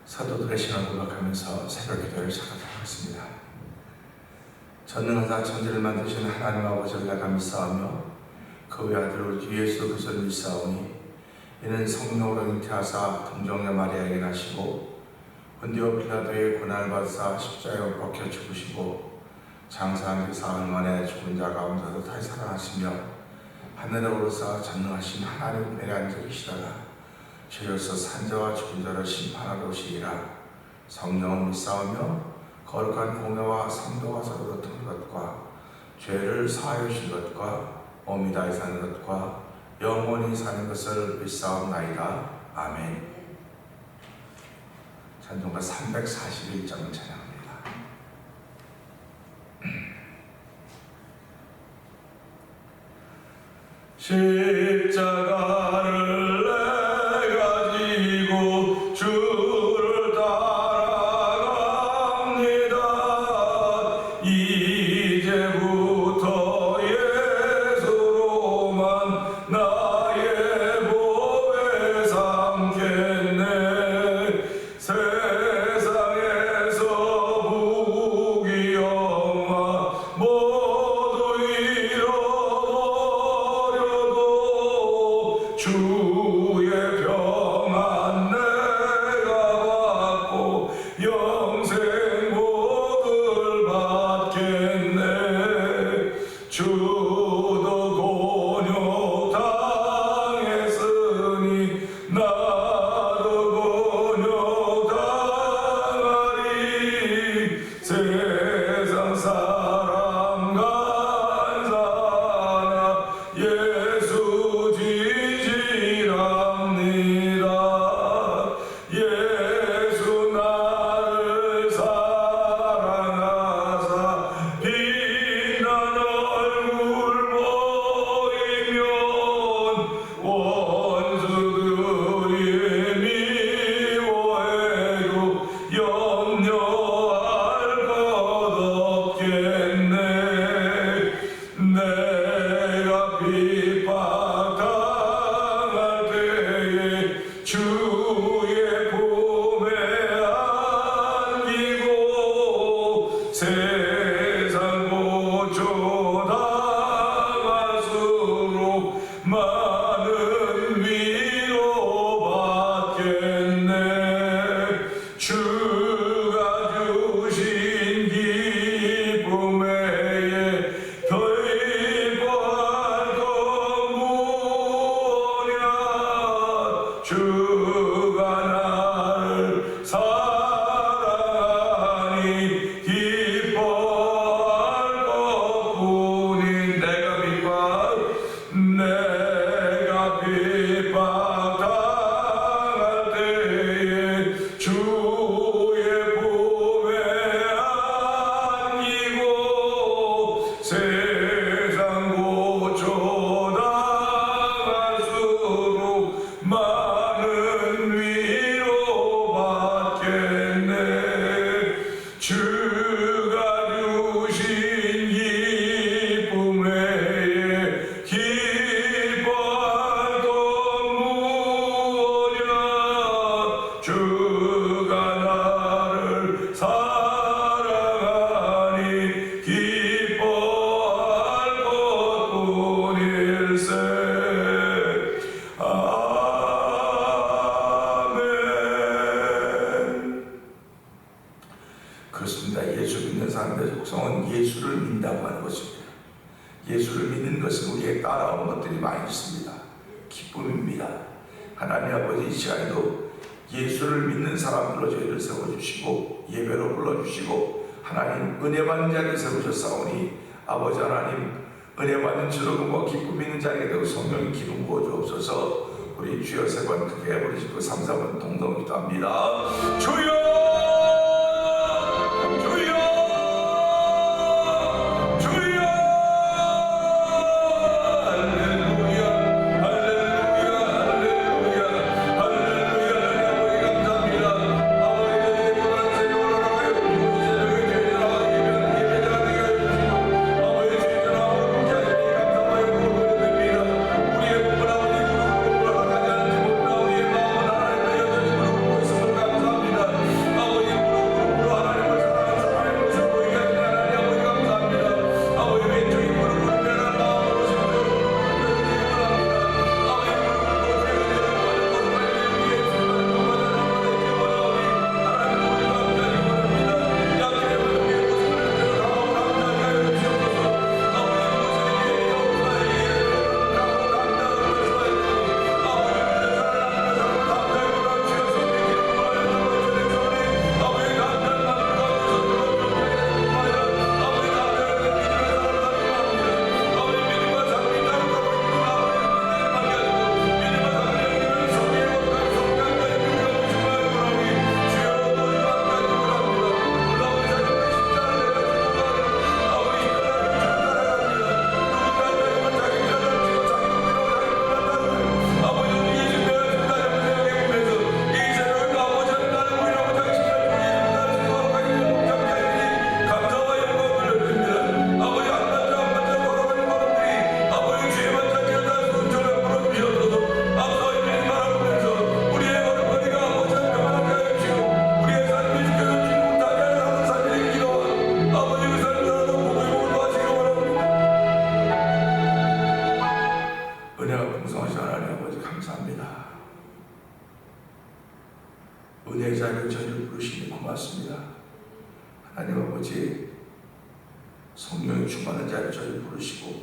사도들의 신앙을 고백하면서 새벽 기도를 시작하겠습니다. 전능하사 천지를 만드신 하나님 아버지를 내가 믿사오며 그 외아들 우리 주 예수 그리스도를 믿사오니 이는 성령으로 잉태하사 동정녀 마리아에게 나시고 본디오 빌라도의 고난을 받으사 십자가에 못 박혀 죽으시고 장사한 지 사흘 만에 죽은 자 가운데서 다시 살아나시며 하늘에 오르사 전능하신 하나님 우편에 앉아 계시다가 죄로서 산자와 죽은 자를 심판하러 오시리라. 성령을 믿사오며 거룩한 공회와 성도가 서로 다투는 것과 죄를 사하여 주신 것과 몸이 다히 사는 것과 영원히 사는 것을 믿사옵나이다. 아멘. 찬송가 341장을 찬양합니다. 십자가를 예수를 믿는 것은 우리의 따라오는 것들이 많이 있습니다. 기쁨입니다. 하나님 아버지 이 시간에도 예수를 믿는 사람들로 저희를 세워주시고 예배로 불러주시고 하나님 은혜 받는 자리에 세우셨사오니 아버지 하나님 은혜 받는 즐거움과 기쁨 있는 자리에 되고 성령의 기름 부어 주옵소서. 우리 주여 세 번 크게 해버리시고 3, 4번 동동 기도합니다. 주여! 은혜의 자리로 저희를 부르시니 고맙습니다. 하나님 아버지, 성령이 충만한 자리로 저희를 부르시고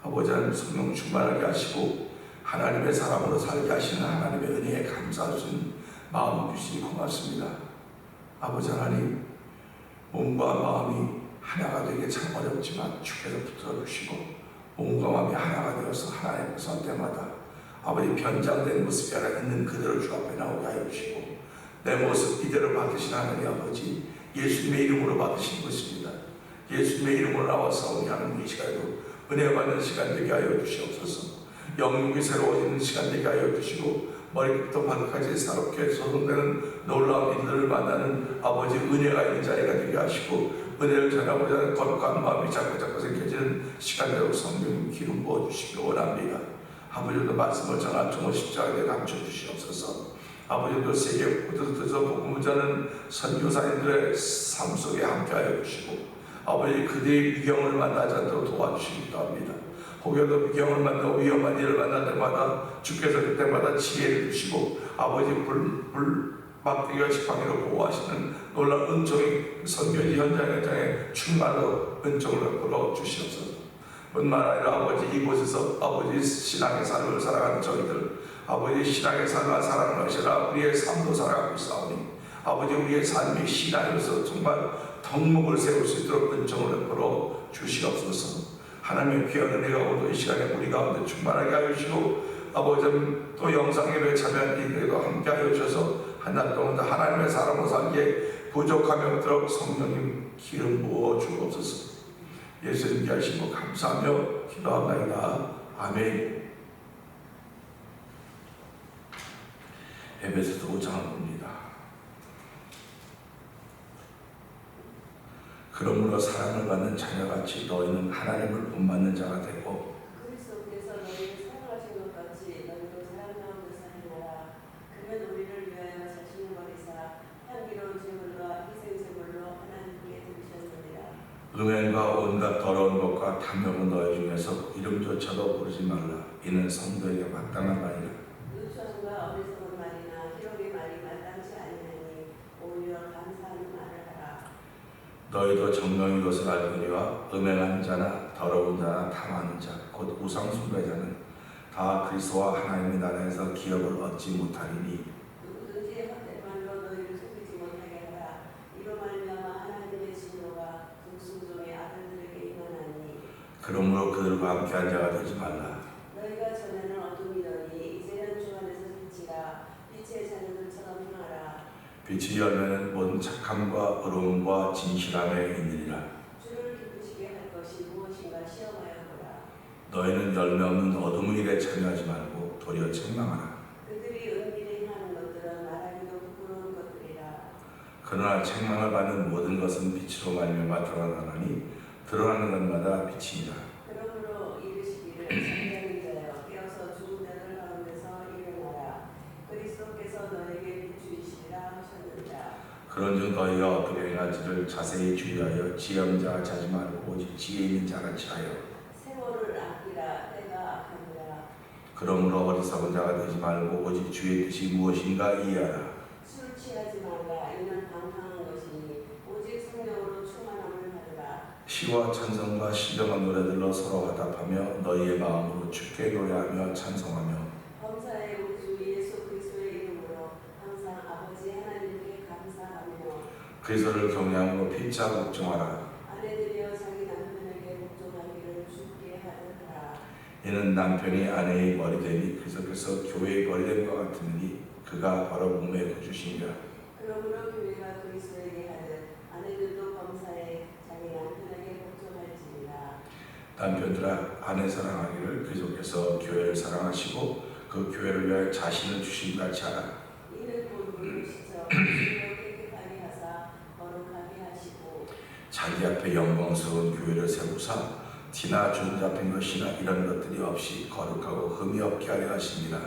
아버지 하나님 성령 충만하게 하시고 하나님의 사람으로 살게 하시는 하나님의 은혜에 감사하신 마음을 주시니 고맙습니다. 아버지 하나님, 몸과 마음이 하나가 되기 참 어렵지만 주께서 붙들어주시고 몸과 마음이 하나가 되어서 하나님 앞에 설 때마다 아버지 변장된 모습이 아니라 있는 그대로 주 앞에 나오게 하여 주시고 내 모습 이대로 받으신 하나님 아버지, 예수님의 이름으로 받으신 것입니다. 예수님의 이름으로 나와서 우리 하는 이 시간에도 은혜 받는 시간 되게 하여 주시옵소서. 영육이 새로워지는 시간 되게 하여 주시고 머리부터 발끝까지 새롭게 소송되는 놀라운 일들을 만나는 아버지 은혜가 있는 자리가 되게 하시고 은혜를 전하고자 하는 거룩한 마음이 자꾸 생겨지는 시간대로 성령 기름 부어주시기 원합니다. 아버지도 말씀을 전하고 십자가에 감춰주시옵소서. 아버지도 세계 곳곳에서 복음을 전하는 선교사님들의 삶 속에 함께하여 주시고 아버지 그들의 위경을 만나지 않도록 도와주시기도 합니다. 혹여도 위경을 만나고 위험한 일을 만날 때마다 주께서 그때마다 지혜를 주시고 아버지 불막대기와 지팡이로 보호하시는 놀라운 은총이 선교지 현장에 충만하고 은총을 베풀어 주시옵소서. 뿐만 아니라 아버지 이곳에서 아버지 신앙의 삶을 살아가는 저희들 아버지 신앙의 삶을 사랑을 하시라 우리의 삶도 살아가고 있사오니 아버지 우리의 삶이 신앙에서 정말 덕목을 세울 수 있도록 은총을 베풀어 주시옵소서. 하나님의 귀한 은혜가 오늘 이 시간에 우리 가운데 충만하게 하여 주시고 아버지 또 영상예배에 참여한 이들도 함께 하여 주셔서 한 달 동안 하나님의 사람으로 살기에 부족함이 없도록 성령님 기름 부어 주옵소서. 예수님께 하시고 감사하며 기도합니다. 아멘. 에베소서 5장을 봅니다. 그러므로 사랑을 받는 자녀같이 너희는 하나님을 본받는 자가 되고 그리스도께서 너희를 사랑하신 것 같이 너희도 사랑 가운데 살리라. 그는 우리를 위하여 자신을 버리사 향기로운 제물과 희생제물로 하나님께 드리셨느니라. 음행과 온갖 더러운 것과 탐욕은 너희 중에서 이름조차도 부르지 말라. 이는 성도에게 마땅한 말이라. 누추함과 어리석은 말이나 희롱의 말이 마땅치 아니하니 오히려 감사하는 말을 하라. 너희도 정령이 것을 알거니와 음행하는 자나 더러운 자나 탐하는 자 곧 우상 숭배자는 다 그리스도와 하나님의 나라에서 기업을 얻지 못하리니 누구든지 헛된 말로 너희를 속이지 못하게 하라. 이로 말미암아 하나님의 진노가 불순종의 아들들에게 임하나니 그러므로 그들과 함께한 자가 되지 말라. 너희가 전에는 어둠이더니 이제는 주 안에서 빛이라. 빛의 자녀들처럼 행하라. 빛이 열매는 모든 착함과 의로움과 진실함에 있느니라. 주를 기쁘시게 할 것이 무엇인가 시험하여 보라. 너희는 열매 없는 어둠의 일에 참여하지 말고 도리어 책망하라. 그들이 은밀히 행하는 것들은 말하기도 부끄러운 것들이라. 그러나 책망을 받는 모든 것은 빛으로 말미암아 드러나나니 드러나는 것마다 빛이니라. 그러므로 이르시기를 잠자는 자여 깨어서 죽은 자들 가운데서 일어나라. 그리스도께서 너에게 비추이시리라 하셨느니라. 그런즉 너희가 어떻게 행할지를 자세히 주의하여 지혜없는 자같이 하지 말고 오직 지혜 있는 자같이 하여 세월을 아끼라. 때가 악하니라. 그러므로 어리석은 자가 되지 말고 오직 주의 뜻이 무엇인가 이해하라. 술 취하지 말라. 이는 방탕한 것이니 오직 성령으로 충만함을 받으라. 시와 찬송과 신령한 노래들로 서로 화답하며 너희의 마음으로 주께 노래하며 찬송하며 범사에 우리 주 예수 그리스도의 이름으로 항상 아버지 하나님께 감사하며 그리스도를 경외함으로 피차 복종하라. 아내들이여 자기 남편에게 복종하기를 주께 하느라. 이는 남편이 아내의 머리 되니 그리스도께서 교회의 머리 됨과 같으니 그가 바로 몸의 구주시니라. 그러므로 교회가 그리스도에게 하듯 아내들도 범사에 자기 남편에게 복종할지니라. 남편들아 아내 사랑하기를 그리스도께서 교회를 사랑하시고 그 교회를 위하여 자신을 주신 같이 하라. 이는 곧 물을 씻어 그리스도로 깨끗하게 하사 거룩하게 하시고 자기 앞에 영광스러운 교회를 세우사 티나 주름 잡힌 것이나 이런 것들이 없이 거룩하고 흠이 없게 하려 하십니다.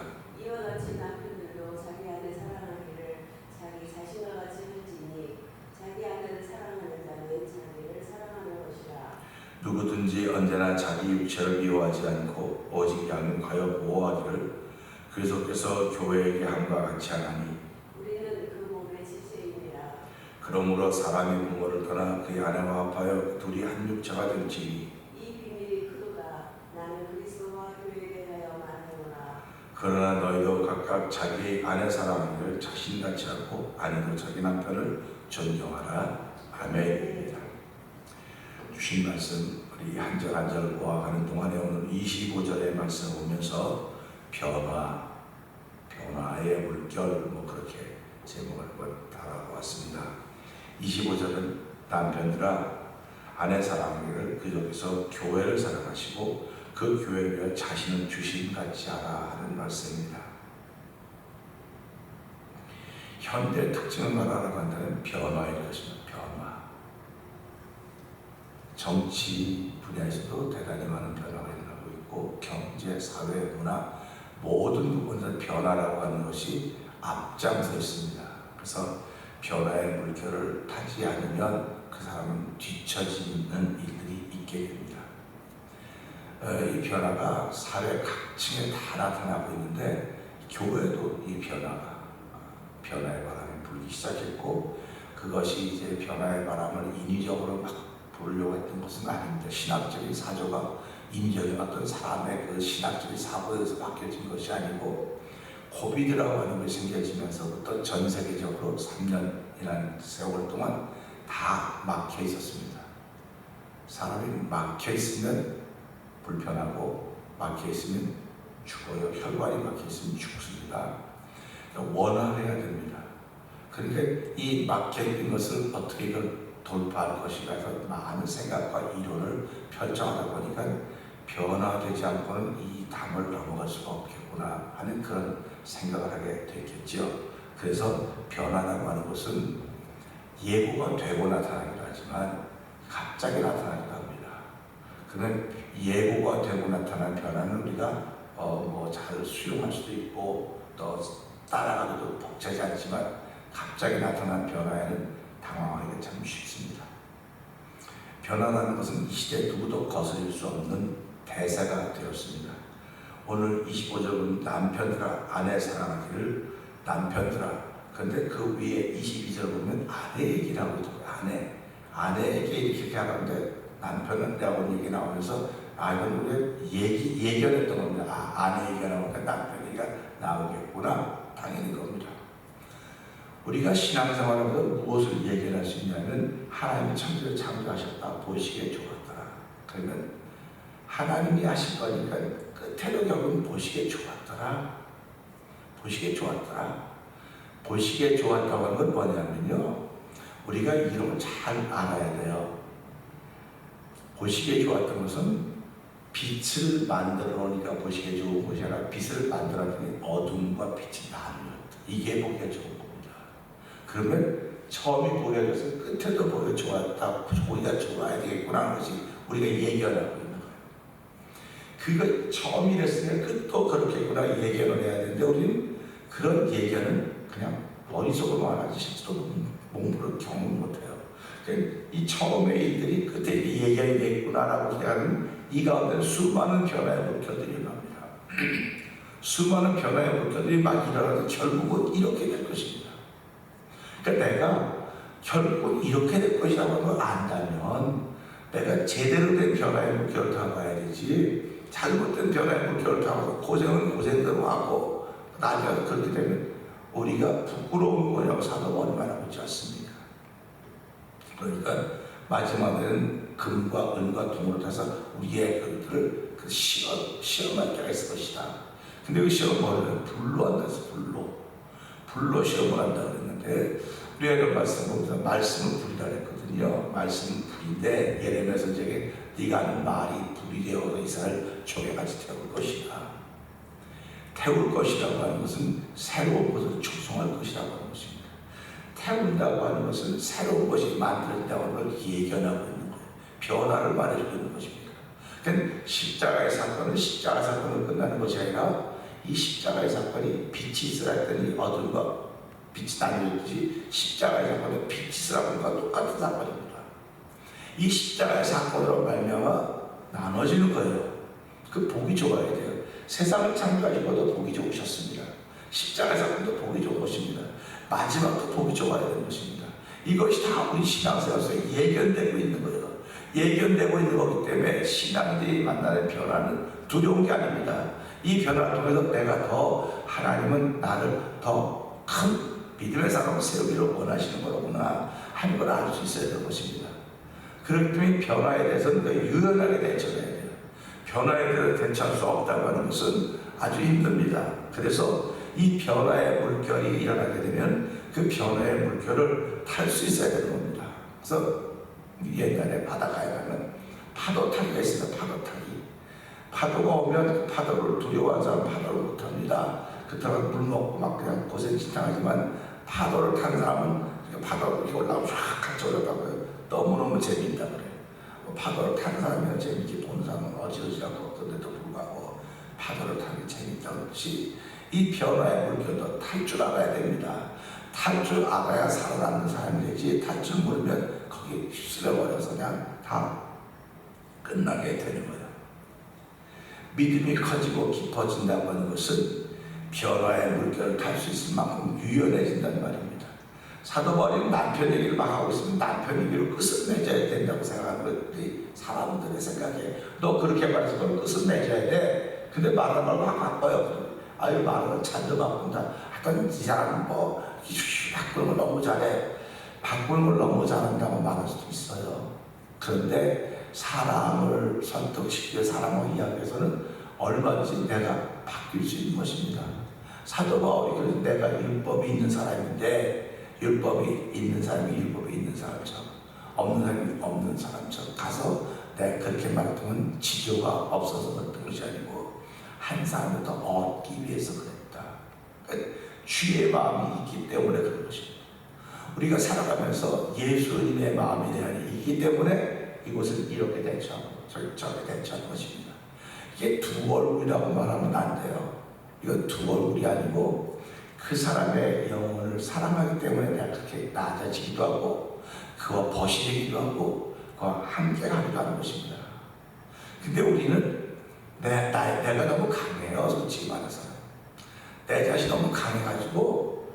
이와 같이 남편들도 자기 아내 사랑하기를 자기 자신과 같이 할지니 자기 아내를 사랑하는 자는 자기를 사랑하는 것이라. 누구든지 언제나 자기 육체를 미워하지 않고 오직 양육하여 보호하기를 그리스도께서 교회에게 함과 같이 하나니 우리는 그 몸의 그러므로 사람이 부모를 떠나 그의 아내와 합하여 둘이 한 육체가 될지니 이 비밀이 크도다. 나는 그리스도와 교회에 대하여 말하노라. 그러나 너희도 각각 자기 아내 사랑하기를 자신같이 하고 아내도 자기 남편을 존경하라. 아멘입니다. 주신 말씀 우리 한 절 한 절 보아가는 동안에 오늘 25절의 말씀을 보면서 변화의 물결 그렇게 제목을 달아보았습니다. 25절은 남편들아 아내 사랑하기를 그저께서 교회를 사랑하시고 그 교회를 위하여 자신을 주신같이 하라 하는 말씀입니다. 현대 특징을 말하라고 한다면 변화일 것입니다. 변화. 정치 분야에서도 대단히 많은 변화가 일어나고 있고 경제, 사회, 문화 모든 부분에서 변화라고 하는 것이 앞장서 있습니다. 그래서 변화의 물결을 타지 않으면 그 사람은 뒤처지는 일들이 있게 됩니다. 이 변화가 사회 각층에 다 나타나고 있는데 교회도 이 변화의 바람이 불기 시작했고 그것이 이제 변화의 바람을 인위적으로 막 부르려고 했던 것은 아닙니다. 신학적인 사조가 인정의 어떤 사람의 그 신학적인 사고에서 바뀌어진 것이 아니고 코비드라고 하는 것이 생겨지면서부터 전 세계적으로 3년이라는 세월 동안 다 막혀 있었습니다. 사람이 막혀 있으면 불편하고 막혀 있으면 죽어요. 혈관이 막혀 있으면 죽습니다. 원활해야 됩니다. 그러니까 이 막혀 있는 것을 어떻게 이걸 돌파할 것인가 해서 많은 생각과 이론을 펼쳐하다 보니까 변화되지 않고는 이 담을 넘어갈 수가 없겠구나 하는 그런 생각을 하게 됐겠죠. 그래서 변화라고 하는 것은 예고가 되고 나타나기도 하지만 갑자기 나타나기도 합니다. 그러면 예고가 되고 나타난 변화는 우리가 잘 수용할 수도 있고 또 따라가기도 벅차지 않지만 갑자기 나타난 변화에는 당황하기가 참 쉽습니다. 변화라는 것은 이 시대에 누구도 거스릴 수 없는 대세가 되었습니다. 오늘 25절은 남편들아 아내 사랑하기를 남편들아 그런데 그 위에 22절 보면 아내 얘기를 하고 있더라고요. 아내에게 이렇게 하는데 남편이라고 얘기 나오면서 이건 우리 예견했던 겁니다. 아내 얘기가 나오니까 남편 얘기가 나오겠구나 당연히 겁니다. 우리가 신앙생활하면서 무엇을 예견할 수 있냐면 하나님이 천지를 창조하셨다 보시기에 좋았더라. 그러면 하나님이 하신 거니까 끝에도 결국은 보시기에 좋았더라. 보시기에 좋았더라. 보시기에 좋았다고 하는 건 뭐냐면요. 우리가 이런 걸 잘 알아야 돼요. 보시기에 좋았던 것은 빛을 만들어 놓으니까 보시기에 좋은 것이 아니라 빛을 만들어 놓으니 어둠과 빛이 나누었다. 이게 보기가 좋은 겁니다. 그러면 처음이 보여져서 끝에도 보여 좋았다. 보기가 좋아야 되겠구나 하는 것이 우리가 예견하고 있는 거예요. 그거 처음이 됐으면 끝도 그렇겠구나 예견을 해야 되는데 우리는 그런 예견은 그냥 머릿속으로만 하지 실제로 몸으로 경험 못해요. 그러니까 이 처음의 일들이 끝에 예견이 되겠구나라고 하는 이 가운데 수많은 변화의 물결들이 일어납니다. 수많은 변화의 물결들이 막 일어나도 결국은 이렇게 될 것입니다. 그러니까 내가 결국은 이렇게 될 것이라고 하는 걸 안다면 내가 제대로 된 변화의 물결을 타고 가야 되지 잘못된 변화의 물결을 타고 고생은 고생대로 하고 나중에 그렇게 되면 우리가 부끄러운 거냐고 사도머리만 하고 있지 않습니까? 그러니까 마지막에는 금과 은과 동으로 타서 우리의 그들을 시험할 때가 있을 것이다. 근데 그 시험은 뭐냐면 불로 한다 해서 불로 시험을 한다 그랬는데 우리가 이런 말씀 보면서 말씀은 불이라 그랬거든요. 말씀은 불인데 예레미야 선지자에게 네가 하는 말이 불이 되어서 이스라엘 족에까지 태울 것이다. 태울 것이라고 하는 것은 새로운 것을 축성할 것이라고 하는 것입니다. 태운다고 하는 것은 새로운 것이 만들어진다고 하는 걸 예견하고 있는 거예요. 변화를 말해주고 있는 것입니다. 그러니까 십자가의 사건은 십자가 사건으로 끝나는 것이 아니라 이 십자가의 사건이 빛이 있으라 했더니 어둠과 빛이 나뉘었듯이 십자가의 사건은 빛이 있으라 는 것과 똑같은 사건입니다. 이 십자가의 사건으로 말미암아 나눠지는 거예요. 그 복이 좋아야 돼요. 세상을 창조하시고도 복이 좋으셨습니다. 십자가의 사건도 복이 좋은 것입니다. 마지막도 복이 좋아야 되는 것입니다. 이것이 다 우리 신앙생활 속에 예견되고 있는 거예요. 예견되고 있는 거기 때문에 신앙들이 만나는 변화는 두려운 게 아닙니다. 이 변화를 통해서 내가 더 하나님은 나를 더 큰 믿음의 사람으로 세우기를 원하시는 거로구나 하는 걸 알 수 있어야 되는 것입니다. 그렇기 때문에 변화에 대해서는 유연하게 대처해야 돼요. 변화에 대해서 대처할 수 없다고 하는 것은 아주 힘듭니다. 그래서 이 변화의 물결이 일어나게 되면 그 변화의 물결을 탈 수 있어야 되는 겁니다. 그래서 옛날에 바닷가에 가면 파도 타기가 있어요. 파도 타기. 파도가 오면 그 파도를 두려워하는 사람은 파도를 못합니다. 그렇다고 물 먹고 막 그냥 고생지당하지만 파도를 타는 사람은 파도를 이렇게 올라오면 쫙 같이 올라가고요. 너무너무 재미있다 그래요. 파도를 타는 사람이나 재미있게 보는 사람은 어지러지라고 그런데도 불구하고 파도를 타는 게 재미있다는 것이 이 변화의 물결도 탈 줄 알아야 됩니다. 탈 줄 알아야 살아남는 사람이 되지 탈 줄 모르면 거기 휩쓸려버려서 그냥 다 끝나게 되는 거예요. 믿음이 커지고 깊어진다고 하는 것은 변화의 물결을 탈 수 있을 만큼 유연해진다는 말입니다. 사도 바울이 남편 얘기를 막 하고 있으면 남편 얘기를 끝을내줘야 된다고 생각하는 것들이 사람들의 생각에 너 그렇게 말해서 그걸 끝을내줘야 돼. 근데 말을 말고 막 바꿔요. 아유 말을 잔도 바꾼다. 하여튼 이 사람은 뭐 바꾸는 걸 너무 잘해. 바꾸는 걸 너무 잘한다고 말할 수도 있어요. 그런데 사람을 설득시키고 사람을 이야기해서는 얼마든지 내가 바뀔 수 있는 것입니다. 사도 바울이 그래서 내가 율법이 있는 사람인데 율법이 있는 사람이 율법이 있는 사람처럼 없는 사람이 없는 사람처럼 가서 내가 그렇게 말했더니 지조가 없어서 그랬던 것이 아니고 한 사람을 더 얻기 위해서 그랬다. 그러니까 주의 마음이 있기 때문에 그런 것입니다. 우리가 살아가면서 예수님의 마음에 대한 있기 때문에 이곳을 이렇게 대처하고 저렇게 대처하는 것입니다. 이게 두 얼굴이라고 말하면 안 돼요. 이건 두 얼굴이 아니고 그 사람의 영혼을 사랑하기 때문에 내가 그렇게 낮아지기도 하고 그와 벗이 되기도 하고 그와 함께 가기도 하는 것입니다. 근데 우리는 내가 너무 강해요. 솔직히 말해서 내 자신이 너무 강해가지고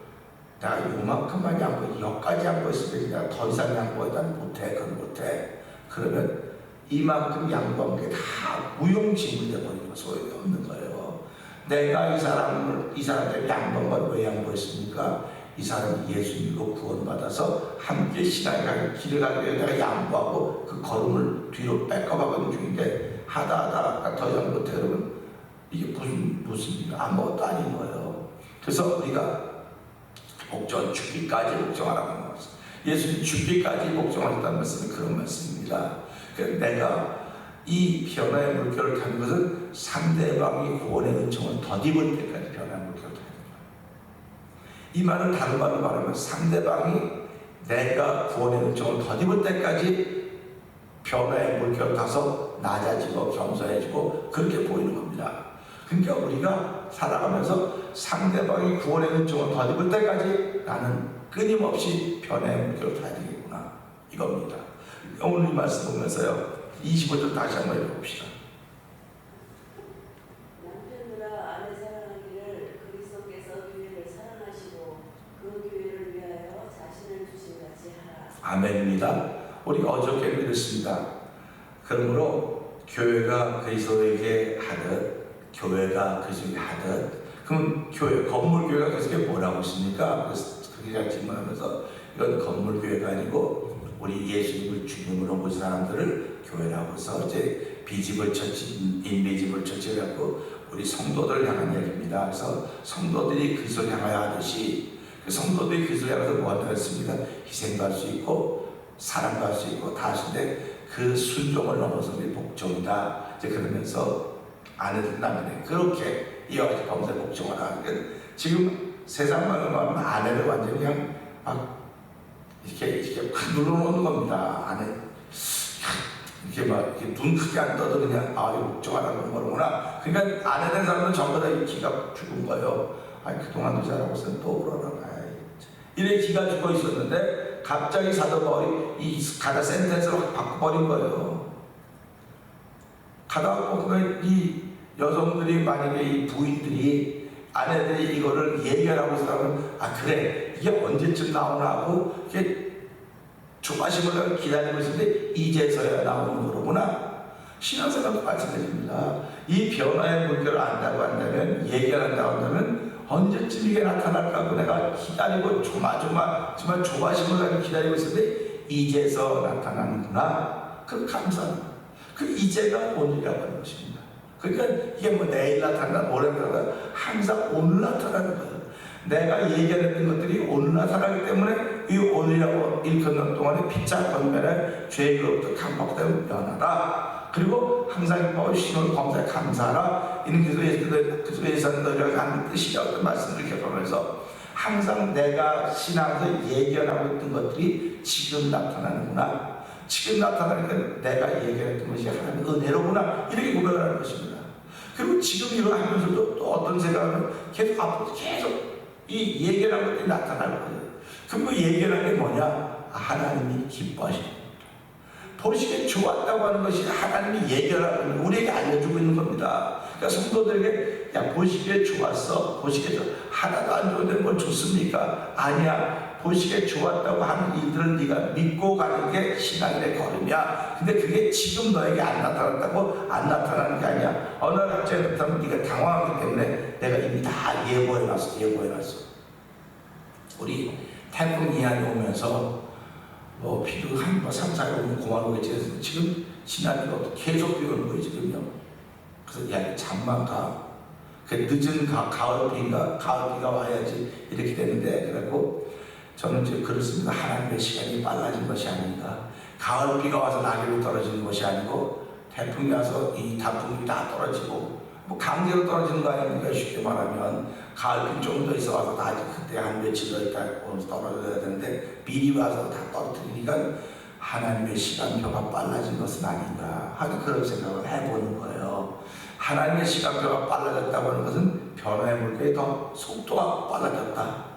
내가 요만큼만 양보 여기까지 양보했으면 내가 더 이상 양보해도 못해. 그건 못해. 그러면 이만큼 양보한 게 다 무용지물이 되어버리고 소용이 없는 거예요. 내가 이 사람한테 양보한 걸 왜 양보했습니까? 이 사람이 예수님으로 구원받아서 함께 신앙의 길을 가기 위해 내가 양보하고 그 걸음을 뒤로 뺏어가는 중인데 하다 더 이상 못해 그러면 이게 무슨 아무것도 아닌 거예요. 그래서 우리가 죽기까지 복종하라고 하는 것입니다. 예수님 죽기까지 복종하셨다는 말씀은 그런 말씀입니다. 그러니까 내가 이 변화의 물결을 타는 것은 상대방이 구원의 은총을 덧입을 때까지 변화의 물결을 타는 거예요. 이 말은 다른 말로 말하면 상대방이 내가 구원의 은총을 덧입을 때까지 변화의 물결을 타서 낮아지고 겸손해지고 그렇게 보이는 겁니다. 그러니까 우리가 살아가면서 상대방이 구원의 은총을 덧입을 때까지 나는 끊임없이 변화의 물결을 타야 되겠구나 이겁니다. 오늘 이 말씀 보면서요 25절 다시 한번 읽어봅시다. 남편들아 아내 사랑하기를 그리스도께서 교회를 사랑하시고 그 교회를 위하여 자신을 주신 같이 하라. 아멘입니다. 우리가 어저께 읽었습니다. 그러므로 교회가 그리스도에게 하듯 교회가 그리스도에게 하듯 그럼 건물 교회가 그리스도에게 뭐라고 했습니까? 그래서 그렇게 질문하면서 이건 건물 교회가 아니고 우리 예수님을 주님으로 본 사람들을 교회라고 해서 이제 비지블 처치, 인비지블 처치라고 우리 성도들을 향한 얘기입니다. 그래서 성도들이 그리스도를 향하여 하듯이 그 성도들이 그리스도를 향해서 뭐 한다고 했습니다. 희생도 할 수 있고 사랑도 할 수 있고 다 하시는데 그 순종을 넘어서 우리 복종이다. 이제 그러면서 아내들 남편에 그렇게 이와 같이 범죄 복종하라. 그러니까 지금 세상만으로 말하면 아내를 완전히 그냥 막 이렇게 확 눌러놓는 겁니다. 안에 이렇게 막 이렇게 눈 크게 안 떠도 그냥 이거 복종하라는 거구나. 그러니까 안에 된 사람은 전부 다 기가 죽은 거예요. 그동안도 잘하고 있었는데 또 그러나. 이래 기가 죽어 있었는데 갑자기 사도 바울이 이 가다 센텐스로 확 바꿔버린 거예요. 가다 보면 이 여성들이 만약에 이 부인들이 아내들이 이거를 예견하고 있으면 그래 이게 언제쯤 나오나 하고 이렇게 조바심을 기다리고 있는데 이제서야 나오는 거로구나. 신앙생활도 마찬가지입니다. 이 변화의 물결을 안다고 한다면, 얘기한다고 한다면 언제쯤 이게 나타날까 하고 내가 기다리고 조마조마 정말 조바심을 가지고 기다리고 있는데 이제서 나타나는구나. 그 감사합니다. 그 이제가 오늘이라고 하는 것입니다. 그러니까 이게 뭐 내일 나타난다, 모레 나타난다, 항상 오늘 나타나는 거예요. 내가 얘기했던 것들이 오늘 나타나기 때문에 이 오늘이라고 일컫는 동안에 피자 건면에 죄로부터 강박되고 면하라. 그리고 항상 신을 범사에 감사하라. 이는 그리스도에서 너희가 하는 뜻이라고 말씀을 기억하면서 항상 내가 신앙에서 예견하고 있던 것들이 지금 나타나는구나. 지금 나타나니까 내가 얘기했던 것이 하나님의 은혜로구나. 이렇게 고백을 하는 것입니다. 그리고 지금 이거 하면서도 또 어떤 생각은 계속 앞으로 계속 이 예견한 것들이 나타날 거예요. 그럼 그 예견한 게 뭐냐? 하나님이 기뻐하십니다. 보시기에 좋았다고 하는 것이 하나님이 예견하고 우리에게 알려주고 있는 겁니다. 그러니까 성도들에게 야 보시기에 좋았어. 보시기에 하나도 안 좋은데 뭘 좋습니까? 아니야. 보시기에 좋았다고 하는 일들을 네가 믿고 가는 게 신앙의 걸음이야. 근데 그게 지금 너에게 안 나타났다고 안 나타나는 게 아니야. 어느 날 갑자기 나타나면 네가 당황하기 때문에 내가 이미 다 예고해놨어. 우리 태풍 이한이 오면서 뭐 비도 한 3, 4일 오면 고만오겠지. 지금 지난주가 계속 비 오는 거예요 지금요. 그래서 야 잠만 가. 그 늦은 가을 비가 와야지 이렇게 되는데 그래갖고 저는 이제 그렇습니다. 하나님의 시간이 빨라진 것이 아닌가. 가을 비가 와서 낙엽이 떨어지는 것이 아니고 태풍이 와서 이 단풍이 다 떨어지고 뭐 강제로 떨어지는 거 아닙니까? 쉽게 말하면 가을 비 좀 더 있어 와서 다 그때 한 며칠 더 있다 떨어져야 되는데 미리 와서 다 떨어뜨리니까 하나님의 시간표가 빨라진 것은 아닌가 하는 그런 생각을 해보는 거예요. 하나님의 시간표가 빨라졌다고 하는 것은 변화의 물결이 더 속도가 빨라졌다.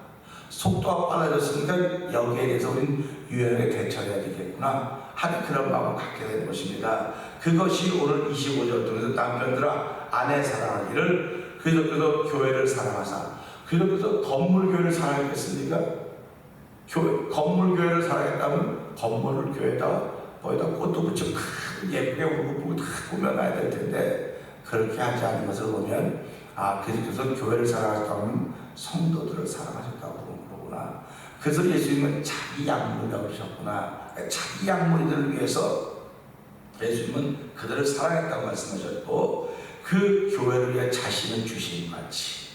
속도가 빨라졌으니까 여기에 대해서 우리는 유연하게 대처해야 되겠구나 하는 그런 마음을 갖게 되는 것입니다. 그것이 오늘 25절 통해서 남편들아 아내 사랑하기를 그래서 교회를 사랑하사 그래서 건물교회를 사랑했겠습니까? 건물교회를 사랑했다면 건물을 교회에다 거기다 꽃도 붙여 예쁘게 울고불고 다 꾸며놔야 될 텐데 그렇게 하지 않은 것을 보면 그래서 교회를 사랑하셨다면 성도들을 사랑하셨다고 보는 거구나. 그래서 예수님은 자기 양물이라고 그러셨구나. 자기 양물들을 위해서 예수님은 그들을 사랑했다고 말씀하셨고 그 교회를 위해 자신을 주신 같이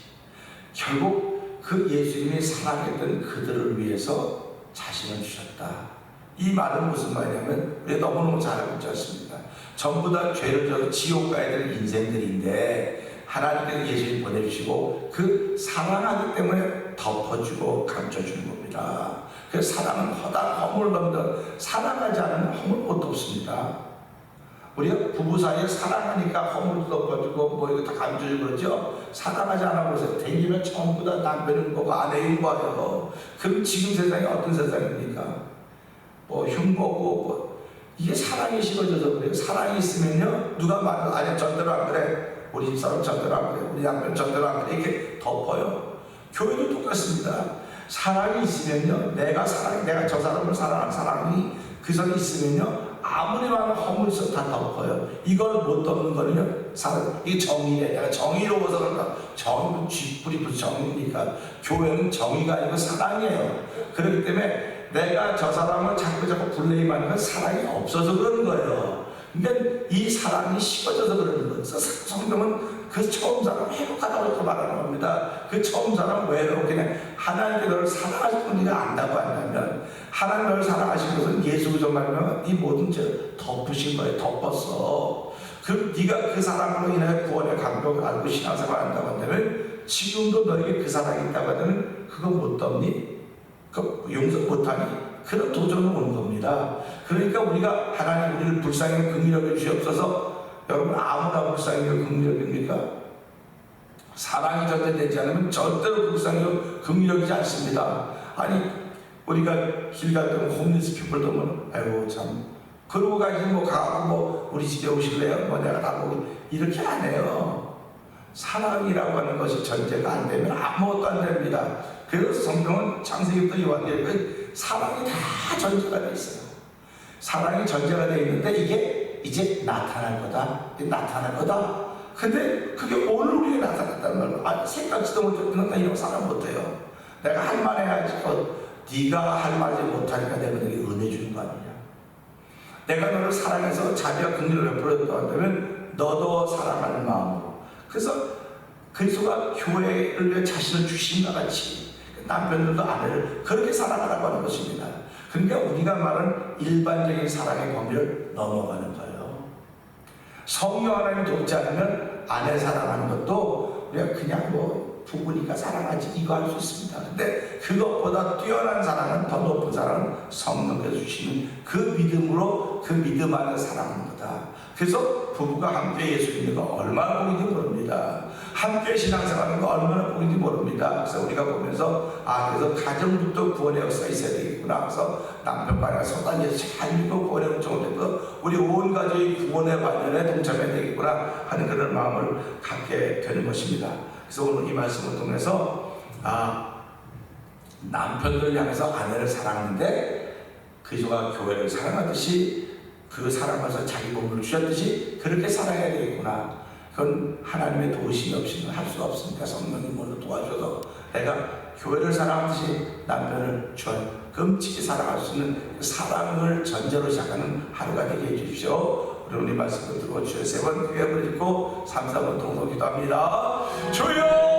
결국 그 예수님이 사랑했던 그들을 위해서 자신을 주셨다. 이 말은 무슨 말이냐면 우리가 너무너무 잘 알고 있지 않습니까? 전부 다 죄를 져서 지옥 가야 될 인생들인데 하나님께서 예수님 보내주시고 그 사랑하기 때문에 덮어주고 감춰주는 겁니다. 그래서 사랑은 허물 넘는 사랑하지 않으면 허물 못 덮습니다. 우리가 부부 사이에 사랑하니까 허물도 덮어주고 뭐 이거 다 감춰주고 그러죠. 사랑하지 않아서 댕기면 전부 다 남편인 거고 아내인 거예요. 그럼 지금 세상이 어떤 세상입니까? 뭐 흉보고 뭐 이게 사랑이 식어져서 그래요. 사랑이 있으면요 누가 말해도 아니야 절대로 안 그래. 우리 집사람 절대로 안 그래. 우리 남편 절대로 안 그래. 이렇게 덮어요. 교회도 똑같습니다. 사랑이 있으면요 내가 저 사람을 사랑하는 사랑이 그 선이 있으면요 아무리 많은 허물이 있어도 다 덮어요. 이걸 못 덮는 거는요 이게 정의래. 내가 정의로워서 그런가. 정의는 쥐뿌리 무슨 정의입니까? 교회는 정의가 아니고 사랑이에요. 그렇기 때문에 내가 저 사람을 자꾸 블레임하는 건 사랑이 없어서 그러는 거예요. 그러니까 이 사랑이 식어져서 그러는 거예요. 성경은 그 처음 사람 회복하라고 이렇게 말하는 겁니다. 그 처음 사람 왜 이렇게 하나님께 너를 사랑하시는 네가 안다고 한다면 하나님 너를 사랑하신 것은 예수 그리스도 말하면 이 모든 죄를 덮으신 거예요. 덮었어. 그럼 네가 그 사랑으로 인해 구원의 감격을 알고 신앙생활 한다고 한다면 지금도 너에게 그 사랑이 있다고 하면 그거 못 덮니? 그거 용서 못하니? 그런 도전은 오는 겁니다. 그러니까 우리가 하나님 우리를 불쌍히 긍휼하게 주옵소서. 여러분 아무나 불쌍히 긍휼합니까? 사랑이 전제되지 않으면 절대로 불쌍히 긍휼하지 않습니다. 아니 우리가 길 갈 때면 홈리스 피플도 뭐 아이고 참 그러고 가지 뭐 가고 뭐 우리 집에 오실래요? 뭐 내가 다 보기 이렇게 안 해요. 사랑이라고 하는 것이 전제가 안 되면 아무것도 안 됩니다. 그래서 성경은 창세기부터 요한계시까지 사랑이 다 전제가 되어 있어요. 사랑이 전제가 되어 있는데 이게 이제 나타날 거다. 근데 그게 오늘 우리에게 나타났다는 말. 생각지도 못했던 건 이런 사람 못해요. 내가 할 말 해야지. 네가 할 말이지 못하니까 내가 너에게 은혜 주는 거 아니냐. 내가 너를 사랑해서 자비와 긍휼을 베풀었다 한다면 너도 사랑하는 마음으로. 그래서 그리스도가 교회를 위해 자신을 주신 것 같이 남편들도 아내를 그렇게 사랑하라고 하는 것입니다. 그러니까 우리가 말하는 일반적인 사랑의 범위를 넘어가는 거예요. 성령 하나님 돕지 않으면 아내 사랑하는 것도 우리가 그냥 부부니까 사랑하지 이거 할 수 있습니다. 근데 그것보다 뛰어난 사랑은, 더 높은 사랑은 성령께서 주시는 그 믿음으로 그 믿음 안에 사랑하는 거다. 그래서 부부가 함께 예수 믿는 거 얼마나 복인지 모릅니다. 함께 신앙생활하는 거 얼마나 복인지 모릅니다. 그래서 우리가 보면서 그래서 가정부터 구원의 역사가 있어야 되겠구나. 그래서 남편과 소단에서 잘 믿고 구원의 은총을 받고 우리 온 가족이 구원의 반전에 동참해야 되겠구나 하는 그런 마음을 갖게 되는 것입니다. 그래서 오늘 이 말씀을 통해서 남편들을 향해서 아내를 사랑하는데 그리스도가 교회를 사랑하듯이 그 사랑하면서 자기 몸을 주셨듯이 그렇게 살아야 되겠구나. 그건 하나님의 도우심이 없이는 할 수가 없으니까 성령이 물로 도와줘서 내가 교회를 사랑하듯이 남편을 끔찍히 사랑할 수 있는 사랑을 전제로 시작하는 하루가 되게 해주십시오. 우리 말씀을 들어주셔서 3번 기회를 짓고 3, 4번 동성 기도합니다. 주여!